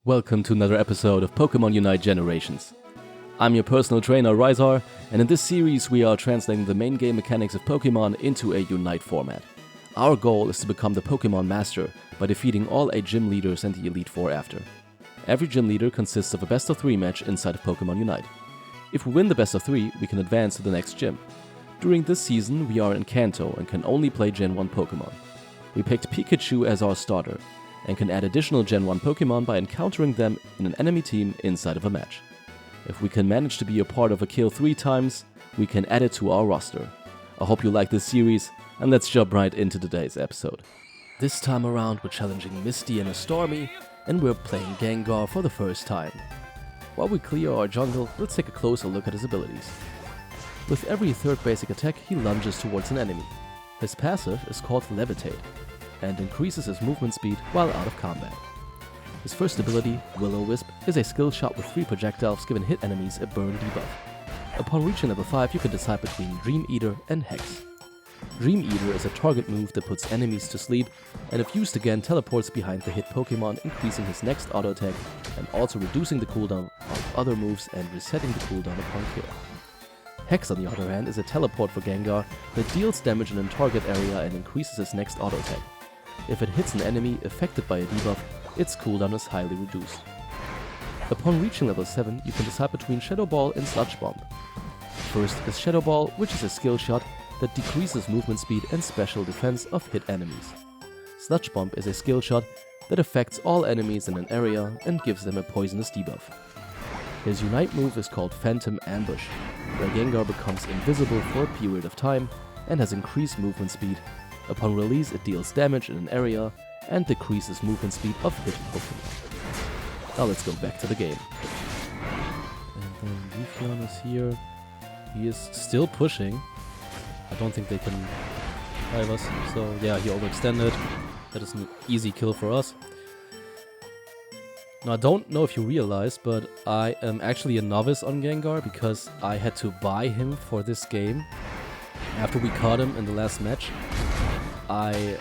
Welcome to another episode of Pokémon Unite Generations. I'm your personal trainer, Rysar, and in this series we are translating the main game mechanics of Pokémon into a Unite format. Our goal is to become the Pokémon Master by defeating all 8 gym leaders and the Elite Four after. Every gym leader consists of a best of 3 match inside of Pokémon Unite. If we win the best of 3, we can advance to the next gym. During this season we are in Kanto and can only play Gen 1 Pokémon. We picked Pikachu as our starter, and can add additional Gen 1 Pokémon by encountering them in an enemy team inside of a match. If we can manage to be a part of a kill 3 times, we can add it to our roster. I hope you like this series, and let's jump right into today's episode. This time around we're challenging Misty and a Stormy, and we're playing Gengar for the first time. While we clear our jungle, let's take a closer look at his abilities. With every third basic attack he lunges towards an enemy. His passive is called Levitate, and increases his movement speed while out of combat. His first ability, Will-O-Wisp, is a skill shot with 3 projectiles giving hit enemies a burn debuff. Upon reaching level 5 you can decide between Dream Eater and Hex. Dream Eater is a target move that puts enemies to sleep, and if used again teleports behind the hit Pokémon, increasing his next auto attack and also reducing the cooldown of other moves and resetting the cooldown upon kill. Hex, on the other hand, is a teleport for Gengar that deals damage in a target area and increases his next auto attack. If it hits an enemy affected by a debuff, its cooldown is highly reduced. Upon reaching level 7, you can decide between Shadow Ball and Sludge Bomb. First is Shadow Ball, which is a skill shot that decreases movement speed and special defense of hit enemies. Sludge Bomb is a skill shot that affects all enemies in an area and gives them a poisonous debuff. His Unite move is called Phantom Ambush, where Gengar becomes invisible for a period of time and has increased movement speed. Upon release it deals damage in an area and decreases movement speed of hit Pokémon. Now let's go back to the game. And then Leafeon is here. He is still pushing. I don't think they can dive us, so yeah, he overextended. That is an easy kill for us. Now I don't know if you realized, but I am actually a novice on Gengar because I had to buy him for this game. After we caught him in the last match, I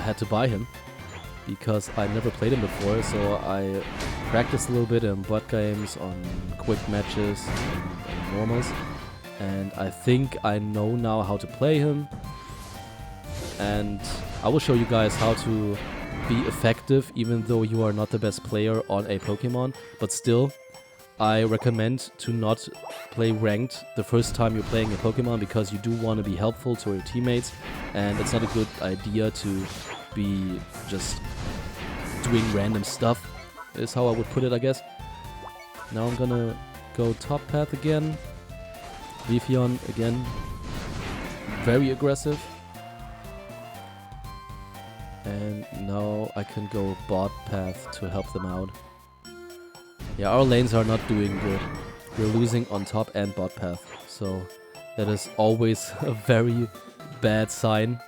had to buy him because I never played him before, so I practiced a little bit in bot games, on quick matches, and normals, and I think I know now how to play him, and I will show you guys how to be effective even though you are not the best player on a Pokemon, but still I recommend to not play ranked the first time you're playing a Pokemon because you do want to be helpful to your teammates, and it's not a good idea to be just doing random stuff, is how I would put it, I guess. Now I'm gonna go top path again. Leafeon again, very aggressive. And now I can go bot path to help them out. Yeah, our lanes are not doing good. We're losing on top and bot path, so that is always a very bad sign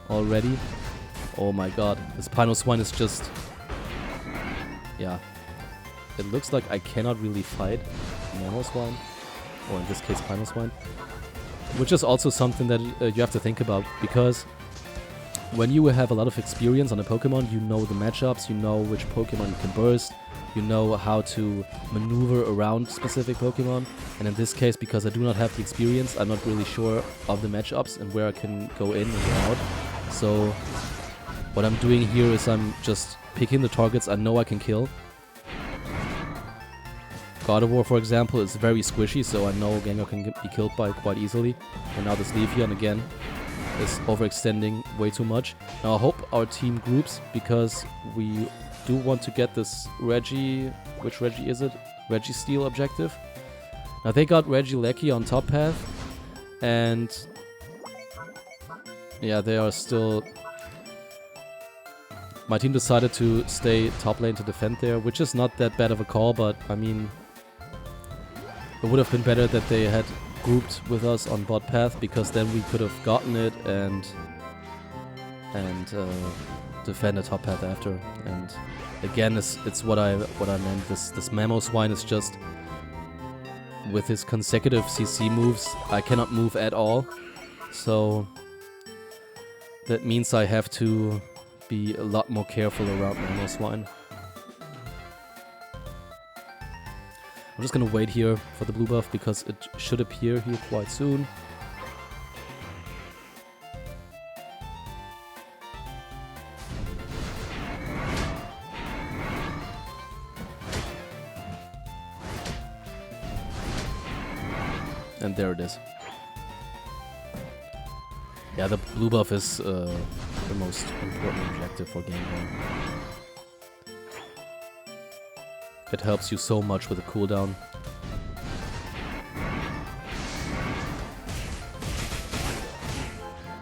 already. Oh my god, this Pinoswine is just... yeah. It looks like I cannot really fight Mamoswine, or in this case Pinoswine. Which is also something that you have to think about, because when you have a lot of experience on a Pokemon, you know the matchups, you know which Pokemon you can burst, you know how to maneuver around specific Pokemon, and in this case, because I do not have the experience, I'm not really sure of the matchups and where I can go in and go out. So what I'm doing here is I'm just picking the targets I know I can kill. Gardevoir, for example, is very squishy, so I know Gengar can be killed by quite easily. And now this Leafeon again is overextending way too much. Now I hope our team groups, because we do want to get this Reggie... which Reggie is it? Registeel objective. Now they got Regieleki on top path, and yeah, they are still... my team decided to stay top lane to defend there, which is not that bad of a call, but I mean, it would have been better that they had grouped with us on bot path, because then we could have gotten it and defend the top path after. And again, it's what I meant. This Mamoswine is just, with his consecutive CC moves, I cannot move at all. So that means I have to be a lot more careful around Mamoswine. I'm just gonna wait here for the blue buff because it should appear here quite soon. And there it is. Yeah, the blue buff is the most important objective for Gengar. It helps you so much with the cooldown.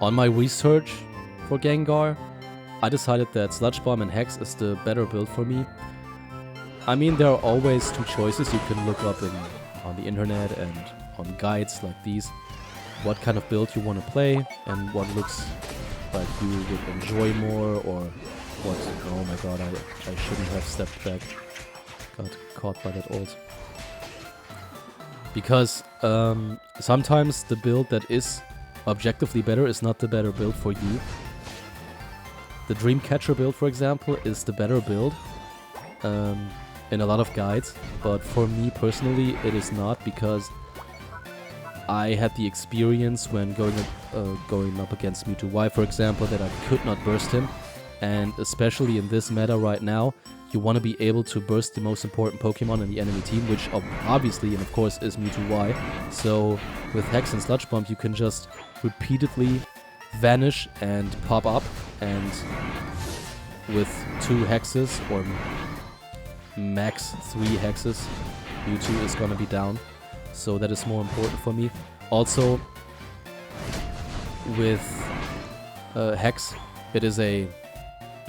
On my research for Gengar, I decided that Sludge Bomb and Hex is the better build for me. I mean, there are always two choices you can look up on the internet and on guides like these. What kind of build you want to play and what looks like you would enjoy more, or what... Oh my god, I shouldn't have stepped back. Got caught by that ult. Because sometimes the build that is objectively better is not the better build for you. The Dreamcatcher build, for example, is the better build in a lot of guides, but for me personally it is not, because I had the experience when going up against Mewtwo Y, for example, that I could not burst him, and especially in this meta right now, you want to be able to burst the most important Pokemon in the enemy team, which obviously and of course is Mewtwo Y. So with Hex and Sludge Bomb you can just repeatedly vanish and pop up, and with 2 hexes or max 3 hexes, Mewtwo is gonna be down. So that is more important for me. Also, with Hex, it is a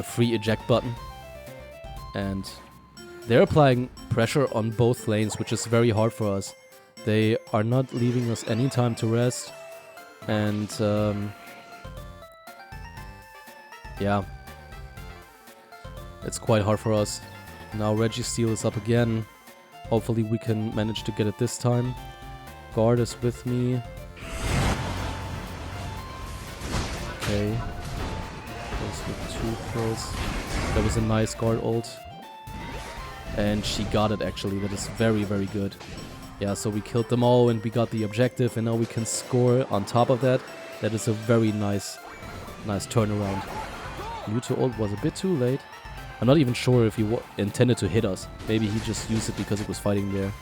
free eject button, and they're applying pressure on both lanes, which is very hard for us. They are not leaving us any time to rest, and yeah, it's quite hard for us. Now Registeel is up again. Hopefully we can manage to get it this time. Guard is with me. Okay. Goes with 2 kills. That was a nice guard ult. And she got it actually. That is very, very good. Yeah, so we killed them all and we got the objective, and now we can score on top of that. That is a very nice turnaround. Mewtwo ult was a bit too late. I'm not even sure if he intended to hit us. Maybe he just used it because he was fighting there.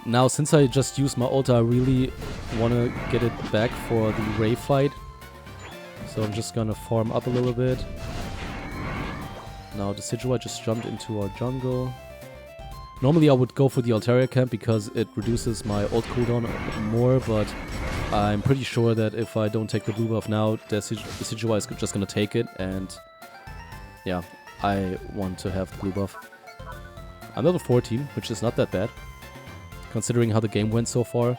Now, since I just used my ult, I really want to get it back for the Ray fight. So I'm just gonna farm up a little bit. Now, the Decidueye just jumped into our jungle. Normally I would go for the Altaria camp because it reduces my ult cooldown more, but I'm pretty sure that if I don't take the blue buff now, the Decidueye is just gonna take it, and yeah, I want to have the blue buff. I'm level 14, which is not that bad, considering how the game went so far.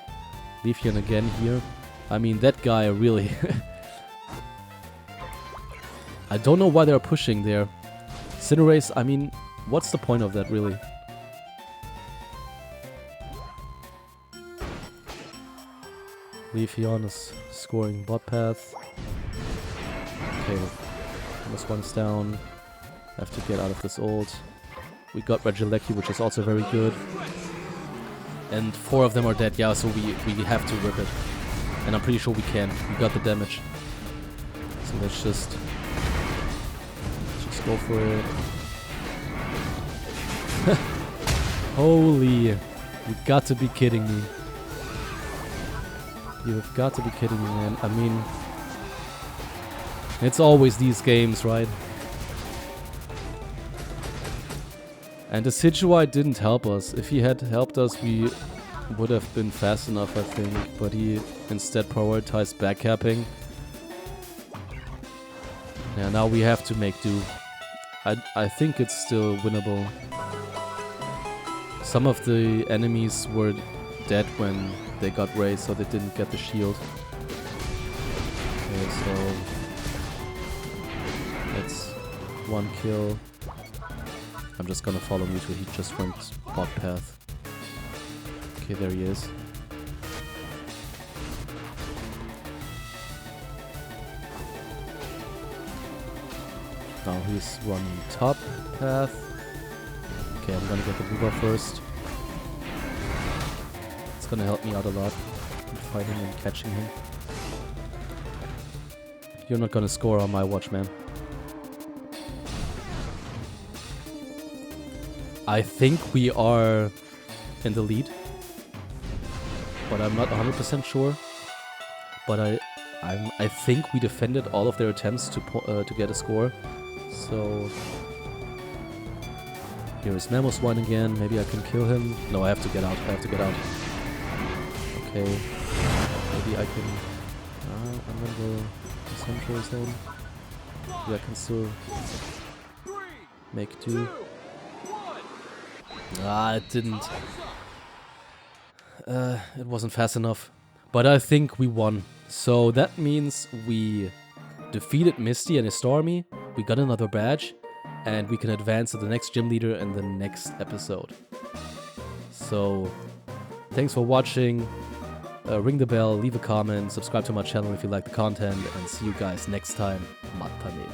Leafeon again here. I mean, that guy really... I don't know why they're pushing there. Cinderace, I mean, what's the point of that, really? Leafeon is scoring bot path. Okay, this one's down. Have to get out of this ult. We got Regieleki, which is also very good. And 4 of them are dead, yeah, so we have to rip it. And I'm pretty sure we can. We got the damage. So let's just go for it. Holy, you got to be kidding me. You've got to be kidding me, man. I mean, it's always these games, right? And the Decidueye didn't help us. If he had helped us, we would have been fast enough, I think. But he instead prioritized backcapping. Yeah, now we have to make do. I think it's still winnable. Some of the enemies were dead when they got raised, so they didn't get the shield. Okay, so that's 1 kill. I'm just gonna follow Mewtwo, he just went bot path. Okay, there he is. Now he's running top path. Okay, I'm gonna get the blue buff first. It's gonna help me out a lot in fighting and catching him. You're not gonna score on my watch, man. I think we are in the lead, but I'm not 100% sure. But I think we defended all of their attempts to get a score. So here is Mamoswine again. Maybe I can kill him. No, I have to get out. I have to get out. Okay, maybe I can. I'm gonna go to Central Zone. Maybe I can still make do. It didn't. It wasn't fast enough. But I think we won. So that means we defeated Misty and his Stormy. We got another badge. And we can advance to the next gym leader in the next episode. So, thanks for watching. Ring the bell, leave a comment, subscribe to my channel if you like the content. And see you guys next time. Matane.